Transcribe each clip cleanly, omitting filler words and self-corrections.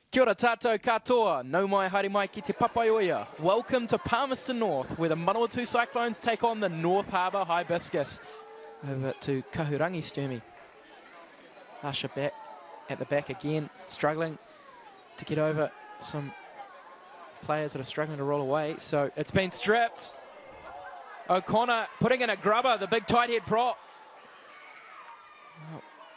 Kia ora tātou katoa, nau mai haere mai ki te papaioia. Welcome to Palmerston North, where the Manawatū Cyclones take on the North Harbour Hibiscus. Over to Kahurangi Sturmy. Usher back at the back again, struggling to get over some players that are struggling to roll away. So it's been stripped. O'Connor putting in a grubber, the big tight head prop.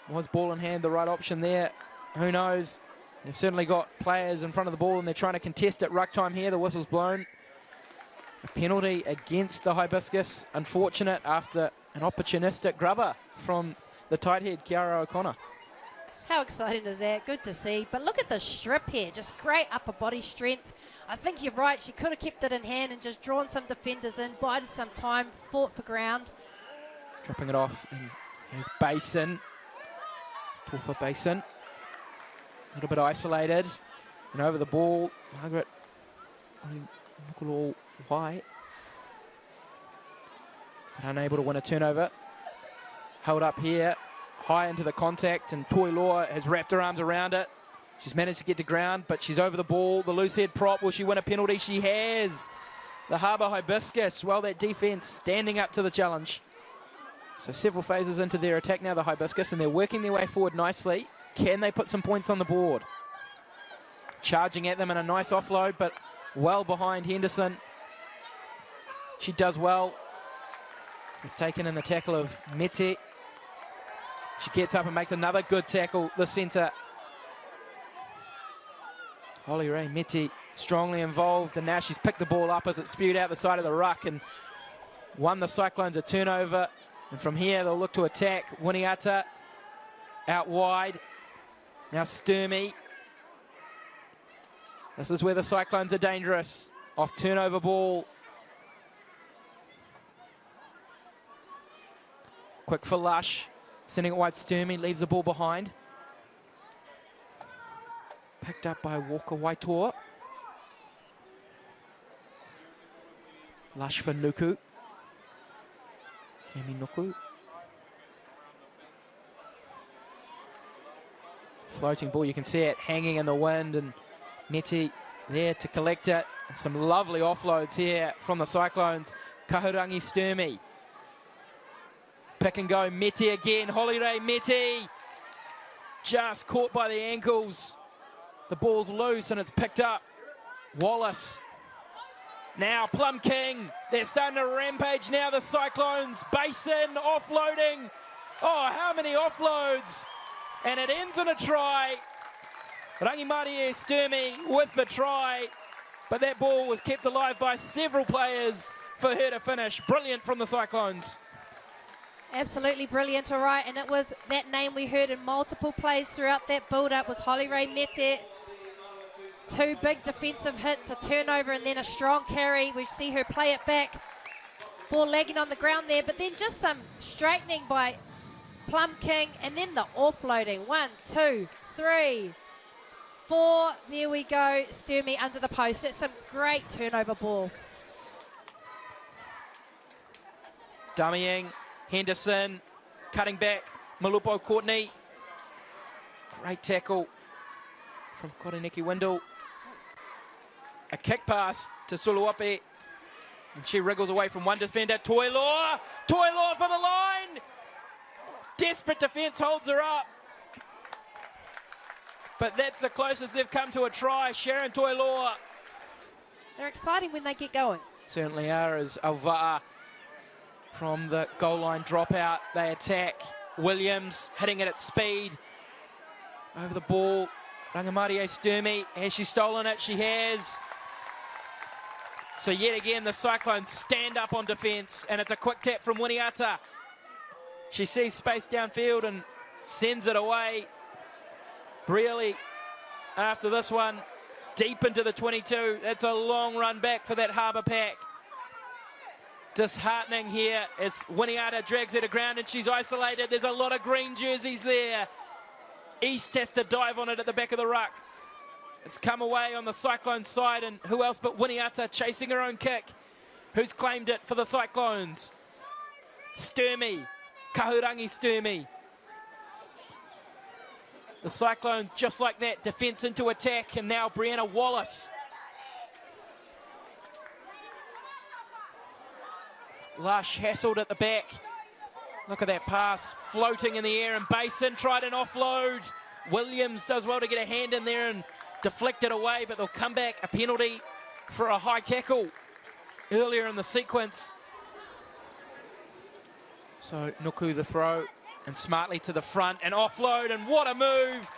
Was ball in hand the right option there? Who knows? They've certainly got players in front of the ball and they're trying to contest it. Ruck time here, the whistle's blown. A penalty against the Hibiscus. Unfortunate after an opportunistic grubber from the tight head, Kiara O'Connor. How exciting is that? Good to see. But look at the strip here. Just great upper body strength. I think you're right. She could have kept it in hand and just drawn some defenders in, bided some time, fought for ground. Dropping it off. And here's Basin. Tofa Basin. A little bit isolated. And over the ball, Margaret Nukulo White. But unable to win a turnover. Held up here. High into the contact, and Toiloa has wrapped her arms around it. She's managed to get to ground, but she's over the ball. The loose head prop, will she win a penalty? She has. The Harbour Hibiscus, well, that defence standing up to the challenge. So several phases into their attack now, the Hibiscus, and they're working their way forward nicely. Can they put some points on the board? Charging at them in a nice offload, but well behind Henderson. She does well. It's taken in the tackle of Mete. She gets up and makes another good tackle, the centre. Holly Ray Mete strongly involved, and now she's picked the ball up as it spewed out the side of the ruck and won the Cyclones a turnover. And from here, they'll look to attack. Winiata out wide. Now Sturmy. This is where the Cyclones are dangerous. Off turnover ball. Quick for Lush. Sending it wide, Sturmy leaves the ball behind. Picked up by Walker Waitoa. Lush for Nuku. Kemi Nuku. Floating ball, you can see it hanging in the wind, and Mete there to collect it. And some lovely offloads here from the Cyclones. Kahurangi Sturmy. Pick and go, Mete again, Holiday Mete. Just caught by the ankles. The ball's loose and it's picked up. Wallace. Now Plum King. They're starting to rampage now, the Cyclones. Basin offloading. Oh, how many offloads? And it ends in a try. Rangimarie Sturmy with the try. But that ball was kept alive by several players for her to finish. Brilliant from the Cyclones. Absolutely brilliant, all right. And it was that name we heard in multiple plays throughout that build-up was Holly Ray Mete. Two big defensive hits, a turnover, and then a strong carry. We see her play it back. Ball lagging on the ground there, but then just some straightening by Plum King, and then the offloading. 1, 2, 3, 4. There we go. Sturmy under the post. That's some great turnover ball. Dummying. Henderson cutting back. Malupo Courtney. Great tackle from Koroneki Windle. A kick pass to Suluape. And she wriggles away from one defender. Toiloa! Toiloa for the line! Desperate defence holds her up. But that's the closest they've come to a try. Sharon Toiloa. They're exciting when they get going. Certainly are, as Alva'a from the goal line dropout. They attack. Williams hitting it at speed. Over the ball. Rangimarie Sturmy. Has she stolen it? She has. So yet again, the Cyclones stand up on defence, and it's a quick tap from Winiata. She sees space downfield and sends it away. Really, after this one, deep into the 22. That's a long run back for that Harbour pack. Disheartening here as Winiata drags her to ground and she's isolated. There's a lot of green jerseys there. East has to dive on it at the back of the ruck. It's come away on the Cyclones side, and who else but Winiata chasing her own kick. Who's claimed it for the Cyclones? Sturmy. Kahurangi Sturmy. The Cyclones, just like that, defence into attack, and now Brianna Wallace. Lush hassled at the back. Look at that pass, floating in the air, and Basin tried an offload. Williams does well to get a hand in there and deflect it away, but they'll come back, a penalty for a high tackle earlier in the sequence. So Nuku the throw, and smartly to the front, and offload, and what a move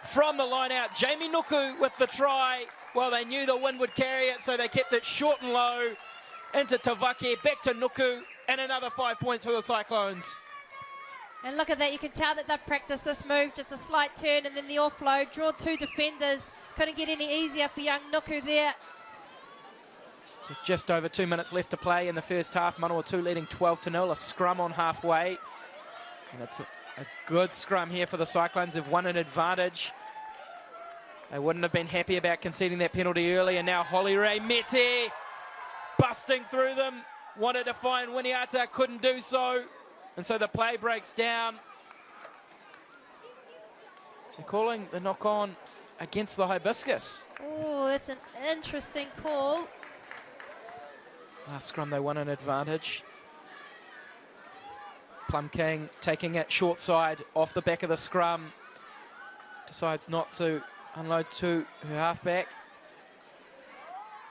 from the line out. Jamie Nuku with the try. Well, they knew the wind would carry it, so they kept it short and low. Into Tavake, back to Nuku, and another 5 points for the Cyclones. And look at that, you can tell that they've practiced this move, just a slight turn and then the offload, draw two defenders. Couldn't get any easier for young Nuku there. So just over 2 minutes left to play in the first half. Manawatū leading 12-0, a scrum on halfway. And it's a good scrum here for the Cyclones. They've won an advantage. They wouldn't have been happy about conceding that penalty early, and now Holly Ray Mete busting through them. Wanted to find Winiata, couldn't do so. And so the play breaks down. They're calling the knock-on against the Hibiscus. Oh, that's an interesting call. Last scrum, they won an advantage. Plum King taking it short side off the back of the scrum. Decides not to unload to her halfback.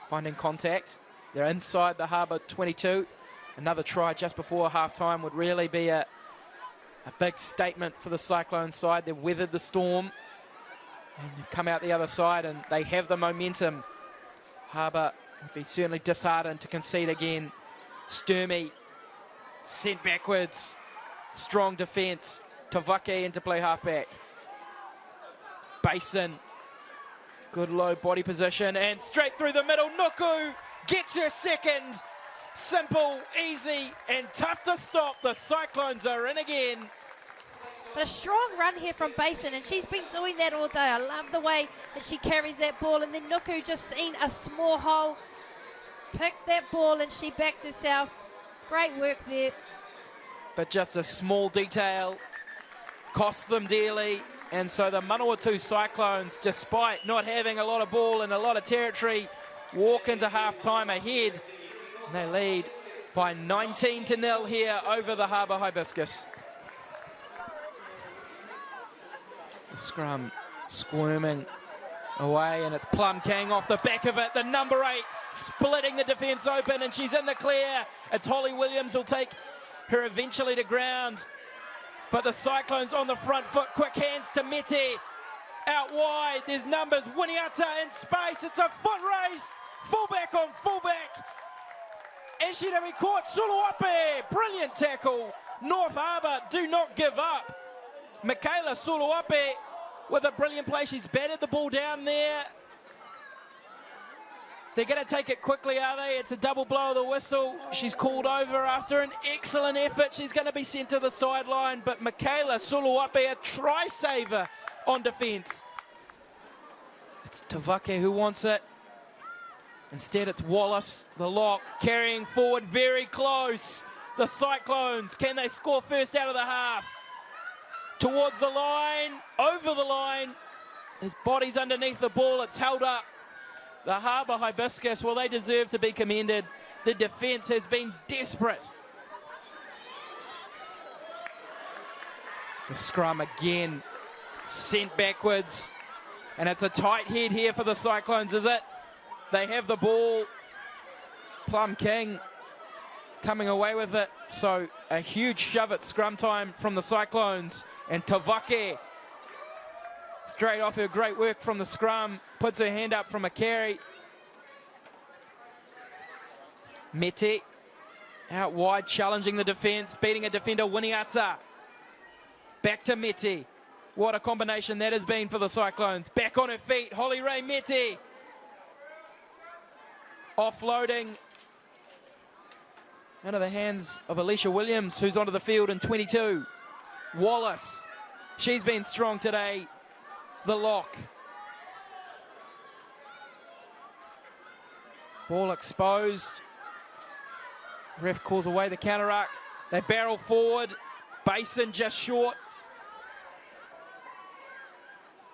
Finding contact. They're inside the Harbour 22. Another try just before half-time would really be a big statement for the Cyclone side. They've weathered the storm and they've come out the other side, and they have the momentum. Harbour would be certainly disheartened to concede again. Sturmey sent backwards. Strong defence. Tavake into play halfback. Basin. Good low body position, and straight through the middle. Nuku gets her second. Simple, easy, and tough to stop. The Cyclones are in again. But a strong run here from Basin, and she's been doing that all day. I love the way that she carries that ball, and then Nuku just seen a small hole, picked that ball, and she backed herself. Great work there. But just a small detail cost them dearly, and so the Manawatū Cyclones, despite not having a lot of ball and a lot of territory, walk into half-time ahead. And they lead by 19-0 here over the Harbour Hibiscus. The scrum squirming away, and it's Plum King off the back of it. The number 8 splitting the defence open, and she's in the clear. It's Holly Williams who'll take her eventually to ground. But the Cyclones on the front foot. Quick hands to Mete. Out wide, there's numbers. Winiata in space. It's a foot race. Fullback on fullback. Is she to be caught? Suluape. Brilliant tackle. North Harbour do not give up. Michaela Suluape with a brilliant play. She's batted the ball down there. They're going to take it quickly, are they? It's a double blow of the whistle. She's called over after an excellent effort. She's going to be sent to the sideline, but Michaela Suluape, a try saver on defence. It's Tavake who wants it. Instead, it's Wallace, the lock, carrying forward very close. The Cyclones, can they score first out of the half? Towards the line, over the line. His body's underneath the ball, it's held up. The Harbour Hibiscus, well, they deserve to be commended. The defence has been desperate. The scrum again, sent backwards. And it's a tight head here for the Cyclones, is it? They have the ball. Plum King coming away with it. So a huge shove at scrum time from the Cyclones. And Tavake, straight off her great work from the scrum, puts her hand up from a carry. Mete out wide, challenging the defence, beating a defender, Winiata. Back to Mete. What a combination that has been for the Cyclones. Back on her feet, Holly Ray Mete. Offloading into the hands of Alicia Williams, who's onto the field in 22. Wallace, she's been strong today. The lock. Ball exposed. Ref calls away the counter-arc. They barrel forward. Basin just short.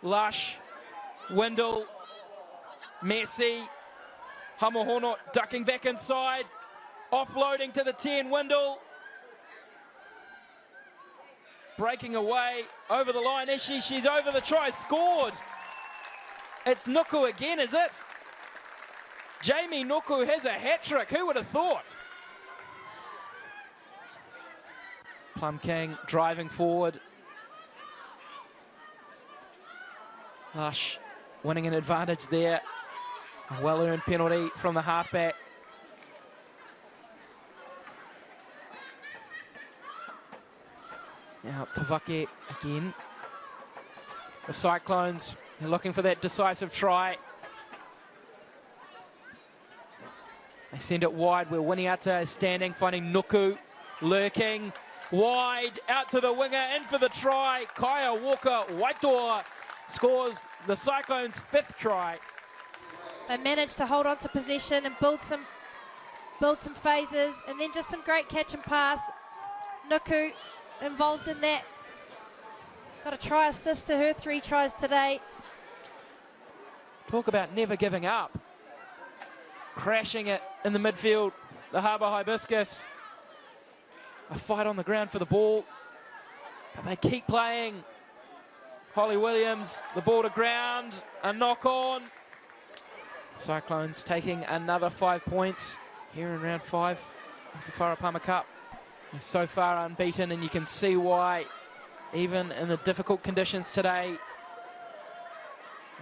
Lush, Windle, Messi, Hamahono ducking back inside, offloading to the 10, Windle. Breaking away, over the line, is she? She's over the try, scored. It's Nuku again, is it? Jamie Nuku has a hat-trick, who would have thought? Plum King driving forward. Lush winning an advantage there. A well-earned penalty from the halfback. Now Tavake again. The Cyclones are looking for that decisive try. They send it wide where Winiata is standing, finding Nuku lurking. Wide, out to the winger, in for the try. Kaya Walker Waitoa scores the Cyclones' 5th try. They managed to hold on to possession and build some phases, and then just some great catch and pass. Nuku involved in that. Got a try assist to her 3 tries today. Talk about never giving up. Crashing it in the midfield, the Harbour Hibiscus. A fight on the ground for the ball, but they keep playing. Holly Williams, the ball to ground, a knock on. Cyclones taking another 5 points here in round 5 of the Farah Palmer Cup. They're so far unbeaten, and you can see why, even in the difficult conditions today,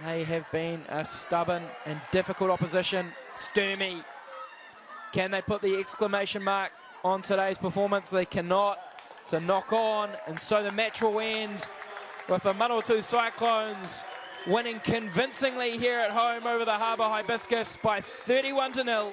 they have been a stubborn and difficult opposition. Sturmey, can they put the exclamation mark on today's performance? They cannot. It's a knock on, and so the match will end with the Manawatū Cyclones winning convincingly here at home over the Harbour Hibiscus by 31-0.